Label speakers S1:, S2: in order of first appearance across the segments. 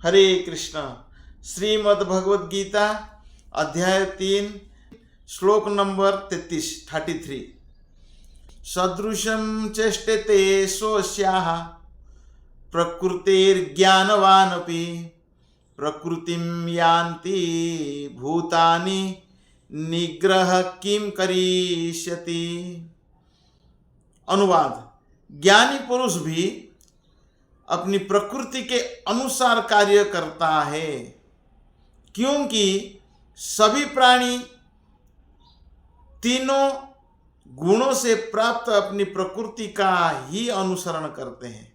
S1: हरे कृष्ण। श्रीमद् भगवद गीता अध्याय 3 श्लोक नंबर 33। सदृशं चेष्टते स्वस्याः प्रकृतिर्ज्ञानवानपि प्रकृतिं यान्ति भूतानि निग्रह किम करिष्यति। अनुवाद: ज्ञानी पुरुष भी अपनी प्रकृति के अनुसार कार्य करता है, क्योंकि सभी प्राणी तीनों गुणों से प्राप्त अपनी प्रकृति का ही अनुसरण करते हैं।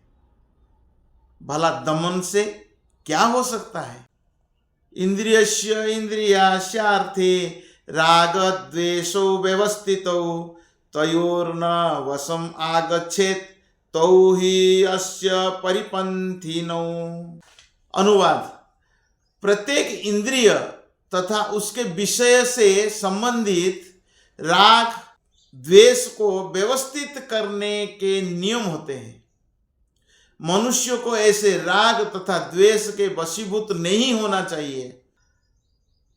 S1: भला दमन से क्या हो सकता है? इंद्रियस्य इंद्रियार्थे राग द्वेषौ व्यवस्थितौ तयोर्न वशम आगच्छेत् तौ ही अस्य परिपंथिनौ। अनुवाद: प्रत्येक इंद्रिय तथा उसके विषय से संबंधित राग द्वेष को व्यवस्थित करने के नियम होते हैं। मनुष्य को ऐसे राग तथा द्वेष के वशीभूत नहीं होना चाहिए,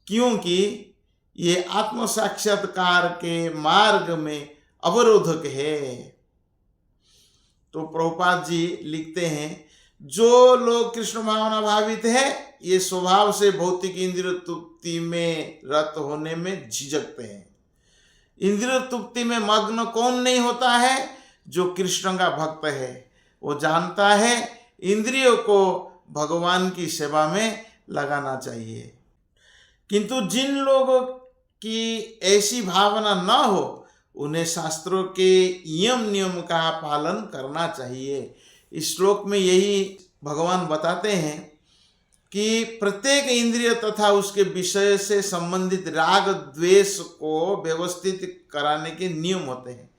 S1: क्योंकि ये आत्म साक्षात्कार के मार्ग में अवरोधक है। तो प्रभुपाद जी लिखते हैं, जो लोग कृष्ण भावना भावित है ये स्वभाव से भौतिक इंद्रिय तृप्ति में रत होने में झिझकते हैं। इंद्रिय तृप्ति में मग्न कौन नहीं होता है? जो कृष्ण का भक्त है। वो जानता है इंद्रियों को भगवान की सेवा में लगाना चाहिए। किंतु जिन लोगों की ऐसी भावना न हो, उन्हें शास्त्रों के नियम का पालन करना चाहिए। इस श्लोक में यही भगवान बताते हैं कि प्रत्येक इंद्रिय तथा उसके विषय से संबंधित राग द्वेष को व्यवस्थित कराने के नियम होते हैं।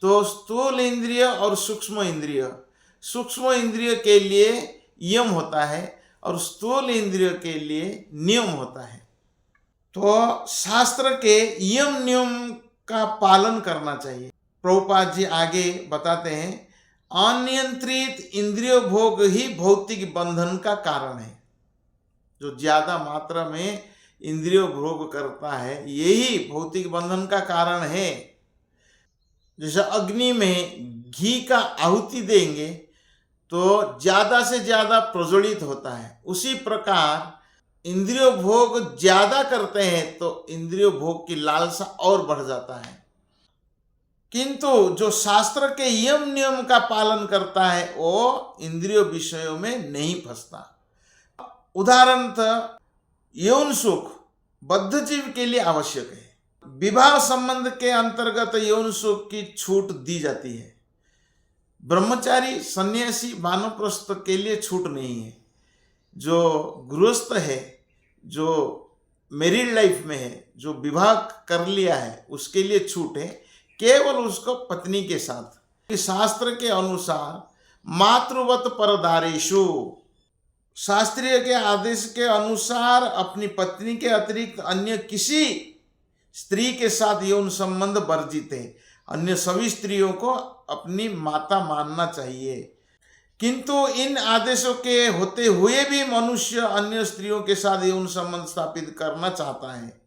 S1: तो स्थूल इंद्रिय और सूक्ष्म इंद्रिय के लिए यम होता है और स्थूल इंद्रिय के लिए नियम होता है। तो शास्त्र के यम नियम का पालन करना चाहिए। प्रभुपाद जी आगे बताते हैं, अनियंत्रित इंद्रिय भोग ही भौतिक बंधन का कारण है। जो ज्यादा मात्रा में इंद्रिय भोग करता है यही भौतिक बंधन का कारण है। जैसे अग्नि में घी का आहुति देंगे तो ज्यादा से ज्यादा प्रज्वलित होता है, उसी प्रकार इंद्रिय भोग ज्यादा करते हैं तो इंद्रिय भोग की लालसा और बढ़ जाता है। किंतु जो शास्त्र के नियम का पालन करता है वो इंद्रिय विषयों में नहीं फंसता। उदाहरणतः यौन सुख बद्ध जीव के लिए आवश्यक है। विवाह संबंध के अंतर्गत यौन सुख की छूट दी जाती है। ब्रह्मचारी, सन्यासी, वानप्रस्थ के लिए छूट नहीं है। जो गृहस्थ है, जो मैरिड लाइफ में है, जो विवाह कर लिया है, उसके लिए छूट है केवल उसको पत्नी के साथ। शास्त्र के अनुसार मातृवत परदारेषु, शास्त्रीय के आदेश के अनुसार अपनी पत्नी के अतिरिक्त अन्य किसी स्त्री के साथ यौन संबंध वर्जित है। अन्य सभी स्त्रियों को अपनी माता मानना चाहिए। किंतु इन आदेशों के होते हुए भी मनुष्य अन्य स्त्रियों के साथ यौन संबंध स्थापित करना चाहता है।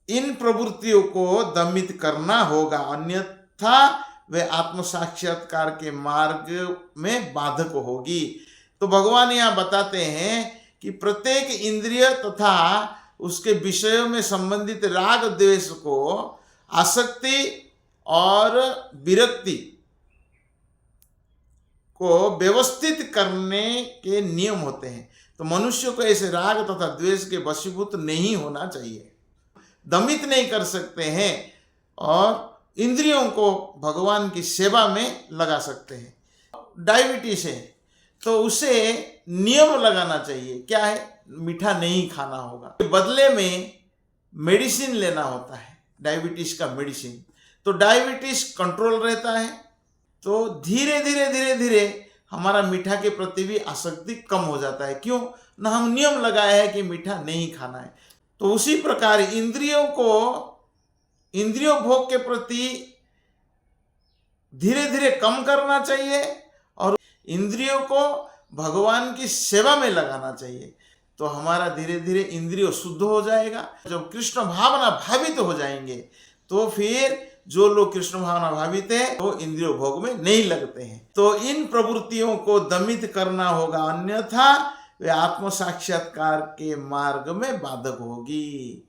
S1: इन प्रवृत्तियों को दमित करना होगा, अन्यथा वे आत्म साक्षात्कार के मार्ग में बाधक होगी। तो भगवान यहाँ बताते हैं कि प्रत्येक इंद्रिय तथा उसके विषयों में संबंधित राग द्वेष को आसक्ति और विरक्ति को व्यवस्थित करने के नियम होते हैं। तो मनुष्य को ऐसे राग तथा द्वेष के वशीभूत नहीं होना चाहिए, दमित नहीं कर सकते हैं और इंद्रियों को भगवान की सेवा में लगा सकते हैं। डायबिटीज है तो उसे नियम लगाना चाहिए। क्या है? मीठा नहीं खाना होगा। बदले में मेडिसिन लेना होता है, डायबिटीज का मेडिसिन। तो डायबिटीज कंट्रोल रहता है, तो धीरे धीरे हमारा मीठा के प्रति भी आसक्ति कम हो जाता है। क्यों? ना हम नियम लगाया है कि मीठा नहीं खाना है। तो उसी प्रकार इंद्रियों को इंद्रियों भोग के प्रति धीरे धीरे कम करना चाहिए और इंद्रियों को भगवान की सेवा में लगाना चाहिए, तो हमारा धीरे धीरे इंद्रिय शुद्ध हो जाएगा। जब कृष्ण भावना भावित हो जाएंगे तो फिर जो लोग कृष्ण भावना भावित है वो इंद्रिय भोग में नहीं लगते हैं। तो इन प्रवृत्तियों को दमित करना होगा, अन्यथा वे आत्म साक्षात्कार के मार्ग में बाधक होगी।